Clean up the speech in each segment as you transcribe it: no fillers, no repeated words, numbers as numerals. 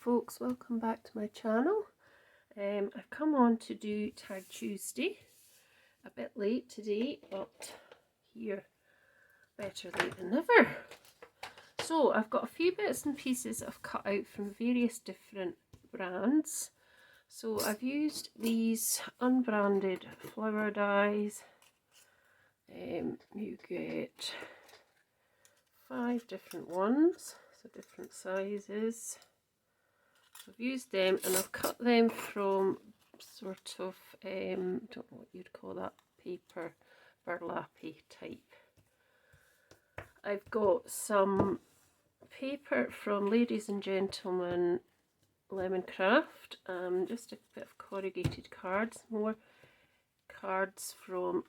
folks, welcome back to my channel. I've come on to do Tag Tuesday, a bit late today, but here, better late than never. So I've got a few bits and pieces I've cut out from various different brands. So I've used these unbranded flower dies. You get 5 different ones, so different sizes. So I've used them and I've cut them from sort of, don't know what you'd call that, paper burlap type. I've got some paper from Ladies and Gentlemen Lemon Craft, just a bit of corrugated cards, more cards from,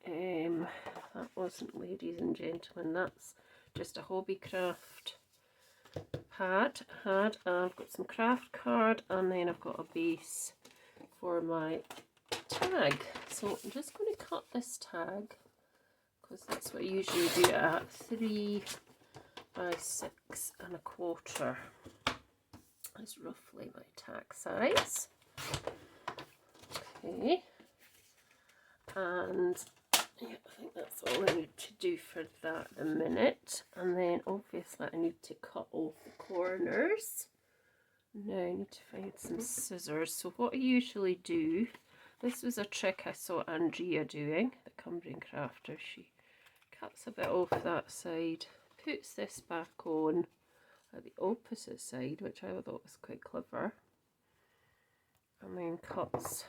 that wasn't Ladies and Gentlemen, that's just a Hobbycraft pad. I've got some craft card and then I've got a base for my tag. So I'm just going to cut this tag because that's what I usually do at 3 by 6 1/4. That's roughly my tag size. Okay, and yeah, I think that's all I need to do for that at the minute. And then obviously I need to cut off the corners. Now I need to find some scissors. So what I usually do, this was a trick I saw Andrea doing, the Cumbrian crafter. She cuts a bit off that side, puts this back on at the opposite side, which I thought was quite clever, and then cuts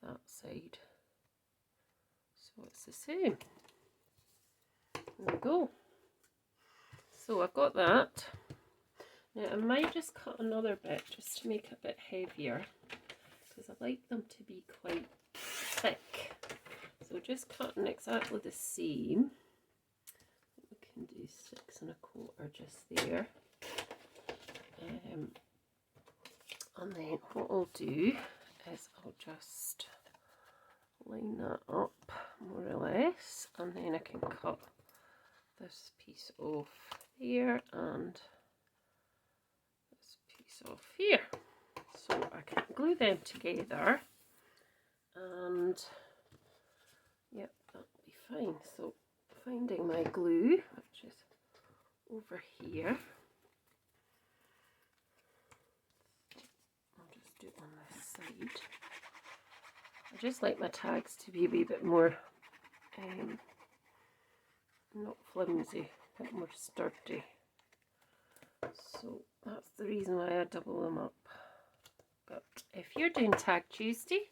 that side. So it's the same. There we go. So I've got that. Now I might just cut another bit just to make it a bit heavier because I like them to be quite thick. So just cutting exactly the same. We can do 6 1/4 just there. And then what I'll do is I'll just line that up more or less, and then I can cut this piece off here and this piece off here, so I can glue them together and yep, that'll be fine. So finding my glue, which is over here, I'll just do it on this side. I just like my tags to be a wee bit more, not flimsy, a bit more sturdy. So that's the reason why I double them up. But if you're doing Tag Tuesday,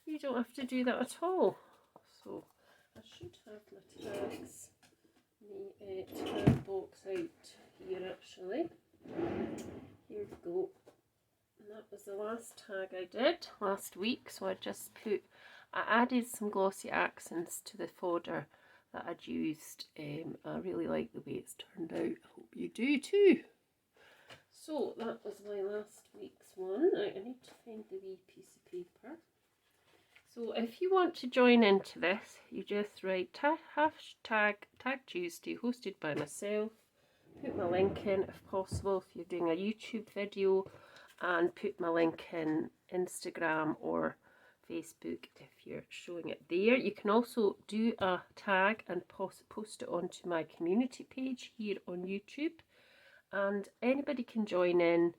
you don't have to do that at all. So I should have my tags, my tag box out here actually. Here we go. And that was the last tag I did last week, so I added some glossy accents to the fodder that I'd used. I really like the way it's turned out. I hope you do too. So that was my last week's one. Now I need to find the wee piece of paper. So if you want to join into this, you just write hashtag Tag Tuesday hosted by myself. Put my link in if possible if you're doing a YouTube video, and put my link in Instagram or Facebook if you're showing it there. You can also do a tag and post it onto my community page here on YouTube, and anybody can join in.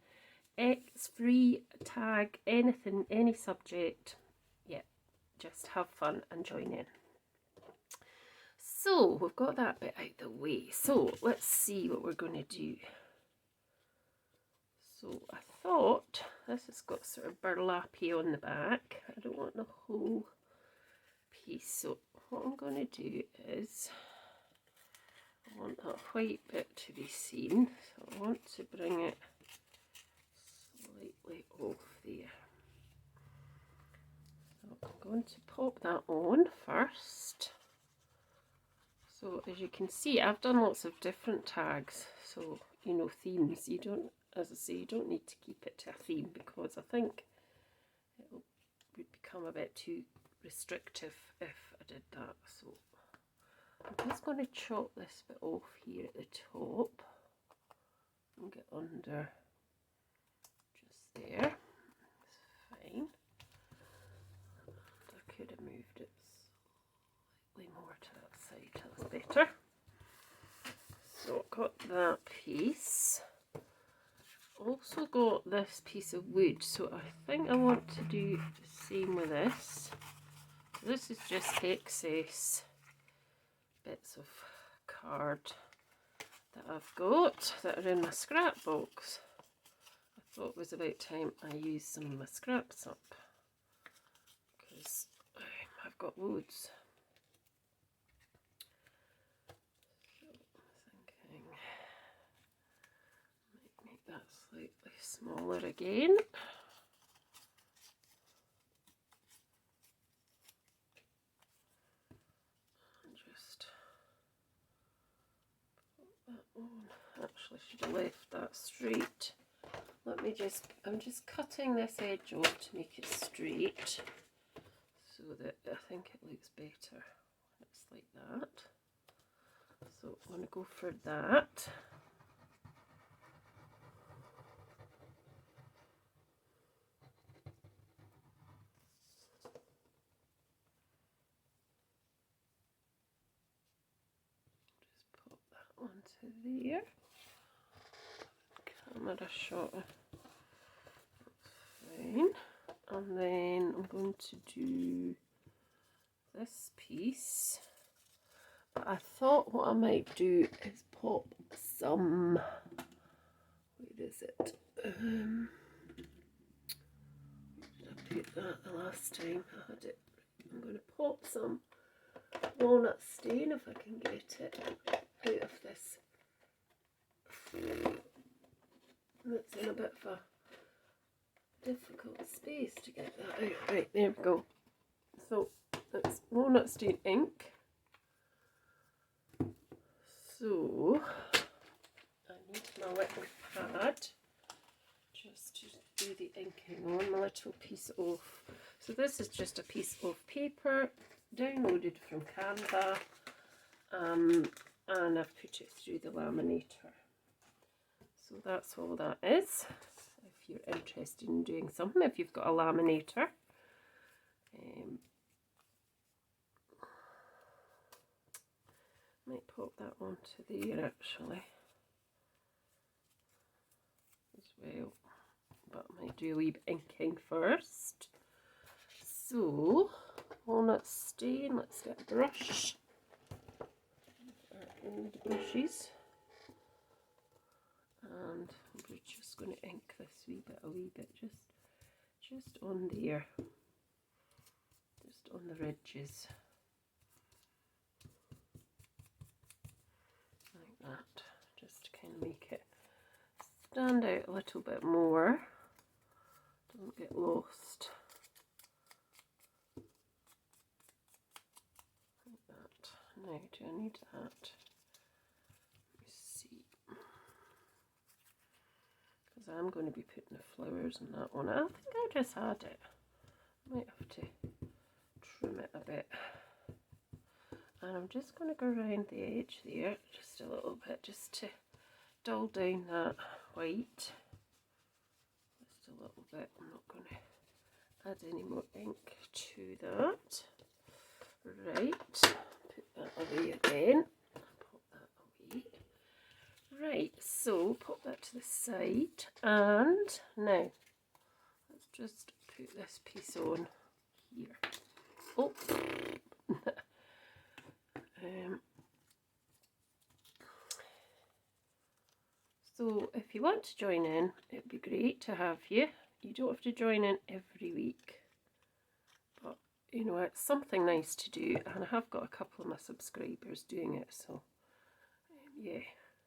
It's free, tag anything, any subject. Yeah, just have fun and join in. So we've got that bit out the way, so let's see what we're going to do. So I thought this has got sort of burlappy on the back. I don't want the whole piece, so what I'm going to do is I want that white bit to be seen, so I want to bring it slightly off there. So I'm going to pop that on first. So as you can see, I've done lots of different tags, so you know, themes. You don't, as I say, you don't need to keep it to a theme because I think it would become a bit too restrictive if I did that. So I'm just going to chop this bit off here at the top and get under there. It's fine. I could have moved it slightly more to that side. That's better. So I've got that piece. Also got this piece of wood, so I think I want to do the same with this. This is just excess bits of card that I've got that are in my scrap box. I thought it was about time I used some of my scraps up, because I've got loads. So I'm thinking might make that slightly smaller again. And just put that on. Actually, should have left that straight. Let me just, I'm just cutting this edge off to make it straight, so that I think it looks better when it's like that. So I'm going to go for that. Just pop that onto there. Camera shot. Fine. And then I'm going to do this piece. But I thought what I might do is pop some, where is it? Did I put that the last time I had it? I'm going to pop some walnut stain if I can get it out of this. That's in a bit of a difficult space to get that out. Right, there we go. So it's walnut stain ink. So I need my little pad just to do the inking on, my little piece of, so this is just a piece of paper downloaded from Canva, and I've put it through the laminator. So that's all that is. If you're interested in doing something, if you've got a laminator. Might pop that onto there actually as well, but I might do a wee bit inking first. So walnut stain, let's get a brush, our old brushes, and we're just going to ink this a wee bit, just on there, just on the ridges. Like that, just to kind of make it stand out a little bit more, don't get lost. Like that. Now, do I need that? Let me see, because I'm going to be putting the flowers in that one. I think I'll just add it. Might have to trim it a bit. And I'm just going to go around the edge there just a little bit, just to dull down that white. Just a little bit. I'm not going to add any more ink to that. Right, put that away again. Pop that away. Right, so pop that to the side, and now let's just put this piece on here. Oh. So if you want to join in, it'd be great to have you. You don't have to join in every week, but you know, it's something nice to do, and I have got a couple of my subscribers doing it, so yeah,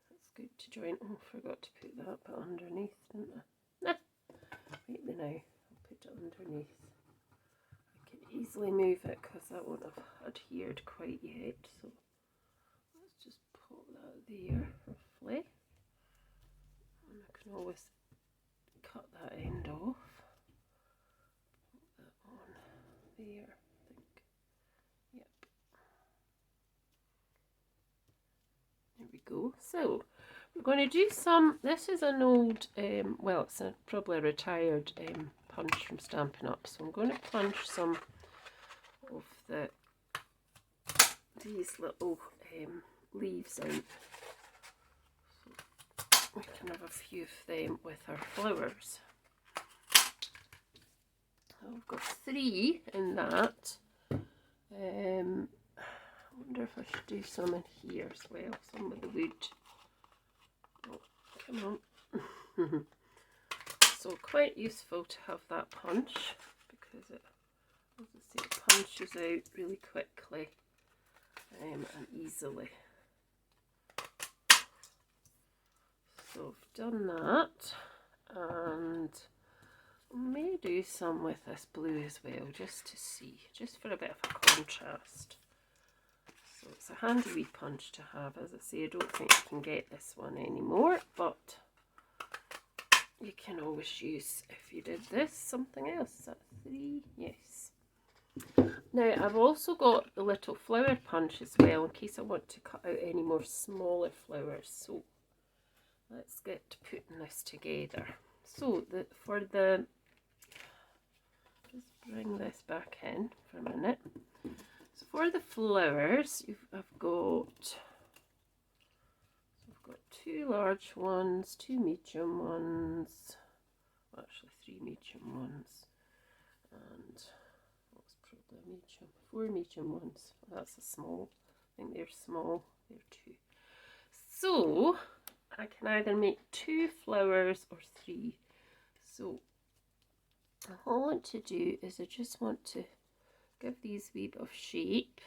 it's good to join. Oh, I forgot to put that bit underneath, didn't I? Nah, wait the now, I'll put it underneath. I can easily move it because that won't have adhered quite yet, so let's just pop that there roughly. And I can always cut that end off. Put that on there, I think. Yep. There we go. So We're going to do some, this is an old, well, it's probably a retired punch from Stampin' Up. So I'm going to punch some of these little leaves out. So we can have a few of them with our flowers. So I've got 3 in that. I wonder if I should do some in here as well, some with the wood. Oh, come on. So quite useful to have that punch because it, as I say, it punches out really quickly and easily. So I've done that, and I may do some with this blue as well, just to see, just for a bit of a contrast. So it's a handy wee punch to have. As I say, I don't think you can get this one anymore, but you can always use, if you did this, something else. Is that 3? Yes. Now I've also got the little flower punch as well, in case I want to cut out any more smaller flowers. So let's get to putting this together. So just bring this back in for a minute. So for the flowers, I've got 2 large ones, 2 medium ones, well, actually 3 medium ones, and what's probably a medium, 4 medium ones. Well, that's a small. I think they're small. They're 2. So I can either make 2 flowers or 3. So all I want to do is I just want to give these a wee bit of shape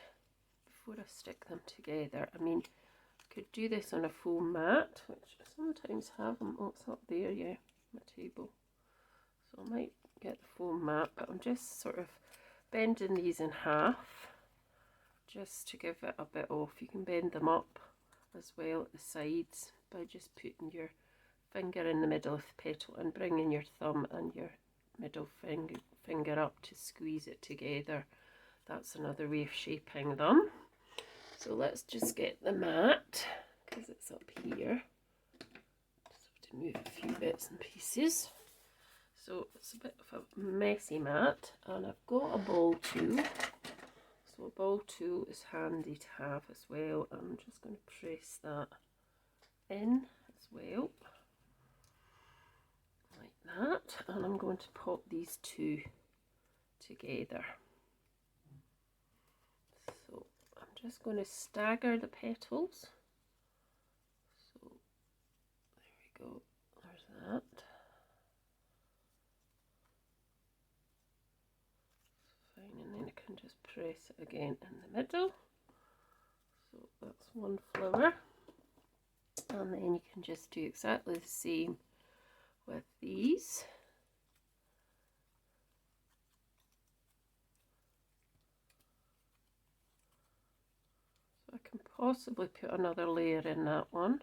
before I stick them together. I mean, I could do this on a foam mat, which I sometimes have them. Oh, it's up there, yeah, my table. So I might get the foam mat, but I'm just sort of bending these in half just to give it a bit off. You can bend them up as well at the sides by just putting your finger in the middle of the petal and bringing your thumb and your middle finger up to squeeze it together. That's another way of shaping them. So let's just get the mat, because it's up here. Just have to move a few bits and pieces. So it's a bit of a messy mat, and I've got a ball tool. So a ball tool is handy to have as well. I'm just going to press that in as well, like that, and I'm going to pop these 2 together. So I'm just going to stagger the petals. So there we go, there's that. Fine, and then I can just press it again in the middle. So that's one flower. And then you can just do exactly the same with these. So I can possibly put another layer in that one.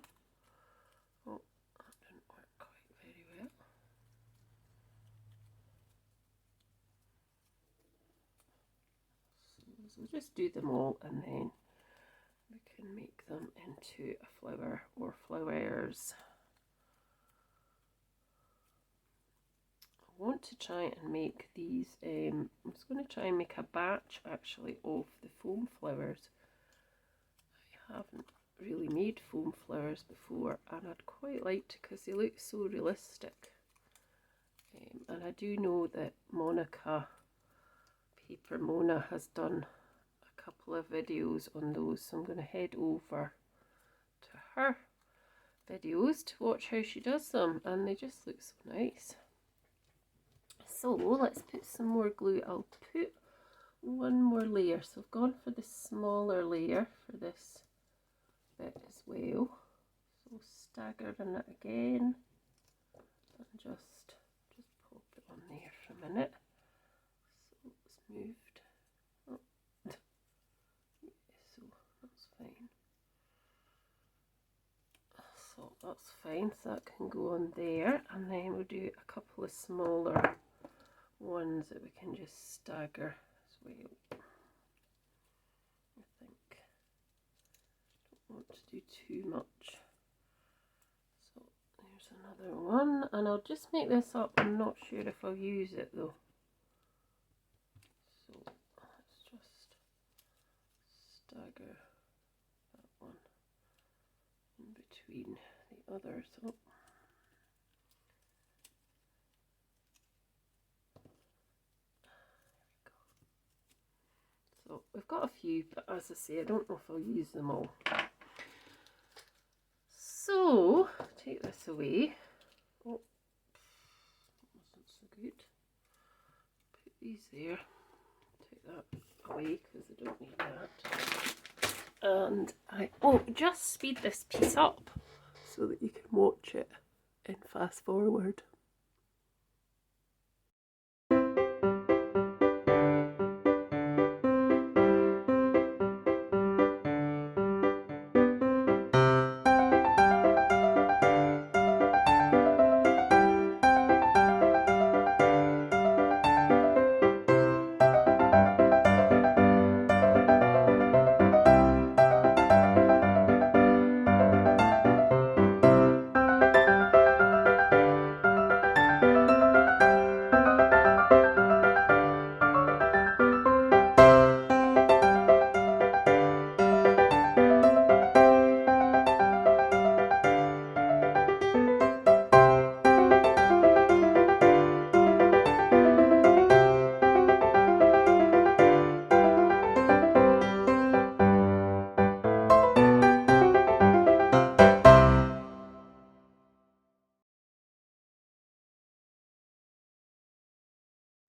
Oh, that didn't work quite very well. So we'll just do them all, and then we can make them into a flower or flowers. I want to try and make these, I'm just going to try and make a batch actually of the foam flowers. I haven't really made foam flowers before, and I'd quite like to, because they look so realistic. And I do know that Monica, Paper Mona, has done a couple of videos on those, so I'm going to head over to her videos to watch how she does them, and they just look so nice. So let's put some more glue. I'll put one more layer, so I've gone for the smaller layer for this bit as well. So staggering it again, and just pop it on there for a minute. So it's moved. Oh. Yeah, so that's fine. So that's fine, so that can go on there, and then we'll do a couple of smaller ones that we can just stagger as well. I think don't want to do too much another one, and I'll just make this up. I'm not sure if I'll use it though. So let's just stagger that one in between the others. Oh. So we've got a few, but as I say, I don't know if I'll use them all. So take this away. Oh, wasn't so good. Put these there. Take that away because I don't need that. And I just speed this piece up so that you can watch it in fast forward.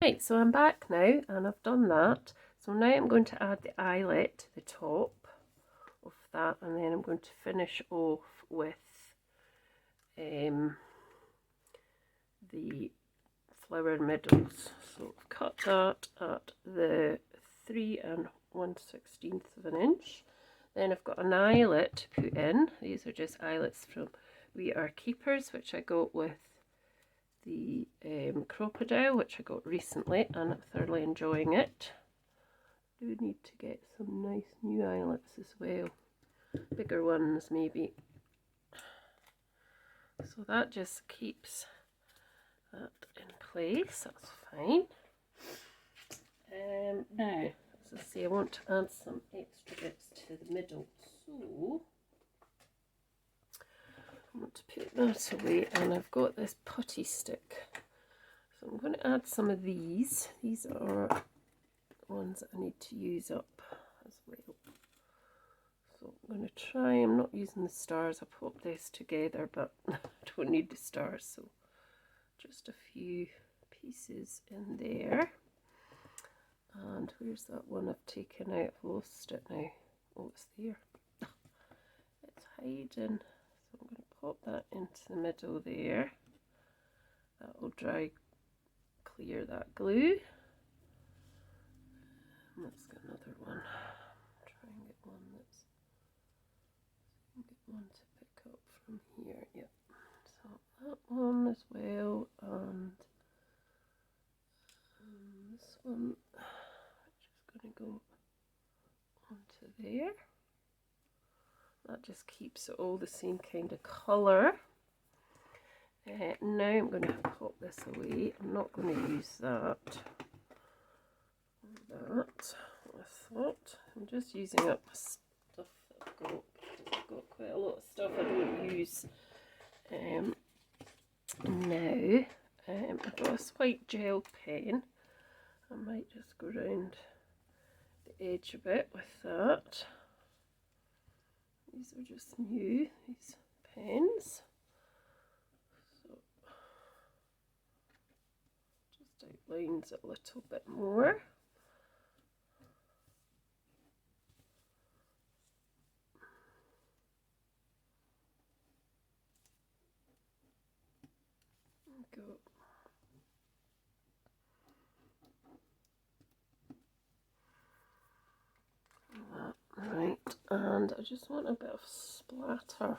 Right, so I'm back now and I've done that. So now I'm going to add the eyelet to the top of that, and then I'm going to finish off with the flower middles. So I've cut that at the 3 1/16 of an inch. Then I've got an eyelet to put in. These are just eyelets from We Are Keepers, which I got with the crocodile, which I got recently, and I'm thoroughly enjoying it. I do need to get some nice new eyelets as well, bigger ones maybe. So that just keeps that in place, that's fine. Now, as I say, I want to add some extra bits to the middle, so I want to put that away, and I've got this putty stick. So I'm going to add some of these. These are the ones that I need to use up as well. So I'm going to try, I'm not using the stars, I put this together, but I don't need the stars, so just a few pieces in there. And where's that one I've taken out? I've lost it now. Oh, it's there. It's hiding. So I'm going to pop that into the middle there. That will dry clear that glue. And let's get another one. Try and get one that's to pick up from here. Yep. So that one as well, and this one, which is going to go onto there. That just keeps it all the same kind of colour. Now I'm going to pop this away. I'm not going to use that. With that. I'm just using up stuff that I've got. I've got quite a lot of stuff I don't use now. I've got this white gel pen. I might just go around the edge a bit with that. These are just new, these pens. So just outlines it a little bit more. Go. Right, and I just want a bit of splatter,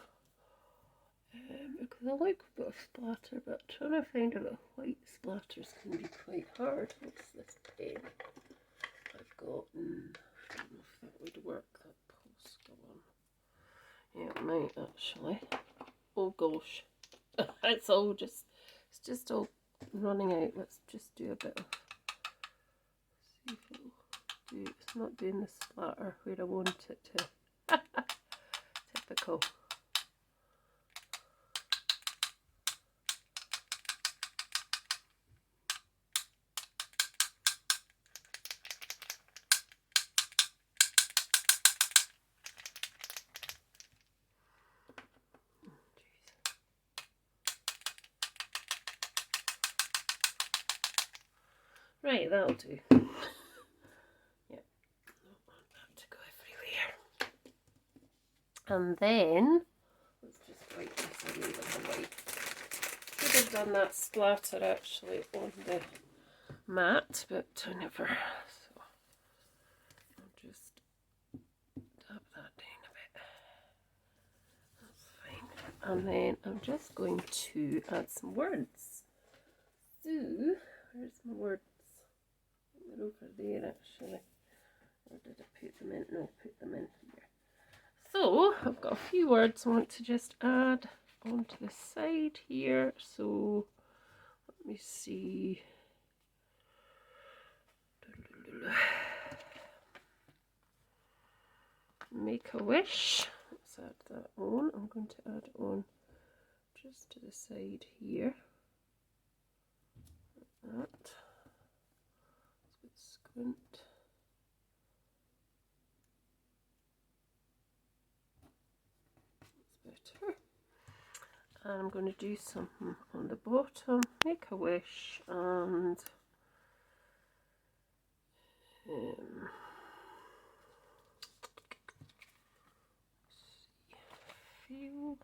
because I like a bit of splatter, but trying to find a bit of white splatters can be quite hard. What's this pen I've got? I don't know if that would work, that poster one. Yeah, it might actually. Oh gosh. It's just all running out. Let's just do a bit of, see if it'll do. It's not doing the splatter where I want it to. Typical. Right, that'll do. Yep, don't want that to go everywhere. And then, let's just wipe this away with the white. Could have done that splatter actually on the mat, but I never. So I'll just dab that down a bit. That's fine. And then I'm just going to add some words. So, where's my words? They're over there actually. Or did I put them in? No, put them in here. So I've got a few words I want to just add onto the side here. So let me see. Make a wish. Let's add that on. I'm going to add on just to the side here. Like that. Squint. That's better. And I'm going to do something on the bottom. Make a wish and feel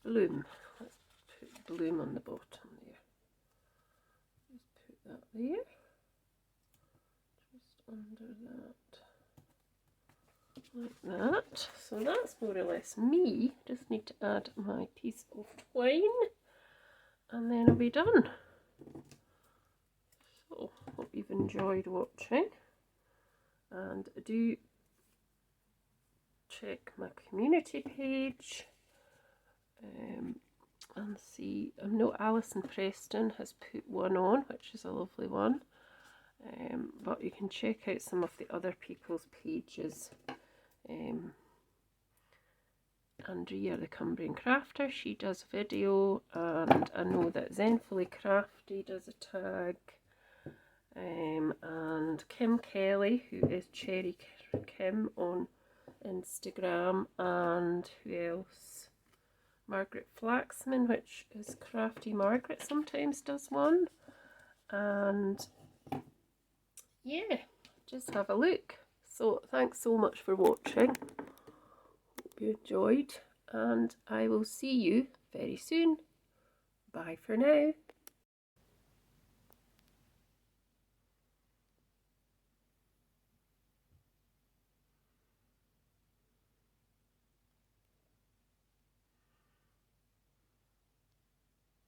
bloom. Let's put bloom on the bottom there. Just put that there. Just under that. Like that. So that's more or less me. Just need to add my piece of twine and then I'll be done. So hope you've enjoyed watching, and do check my community page and see. I know Alison Preston has put one on, which is a lovely one, but you can check out some of the other people's pages. Andrea the Cumbrian Crafter, she does video, and I know that Zenfully Crafty does a tag, and Kim Kelly, who is Cherry Kim on Instagram, and who else? Margaret Flaxman, which is Crafty Margaret, sometimes does one, and yeah, just have a look. So thanks so much for watching. Hope you enjoyed, and I will see you very soon. Bye for now.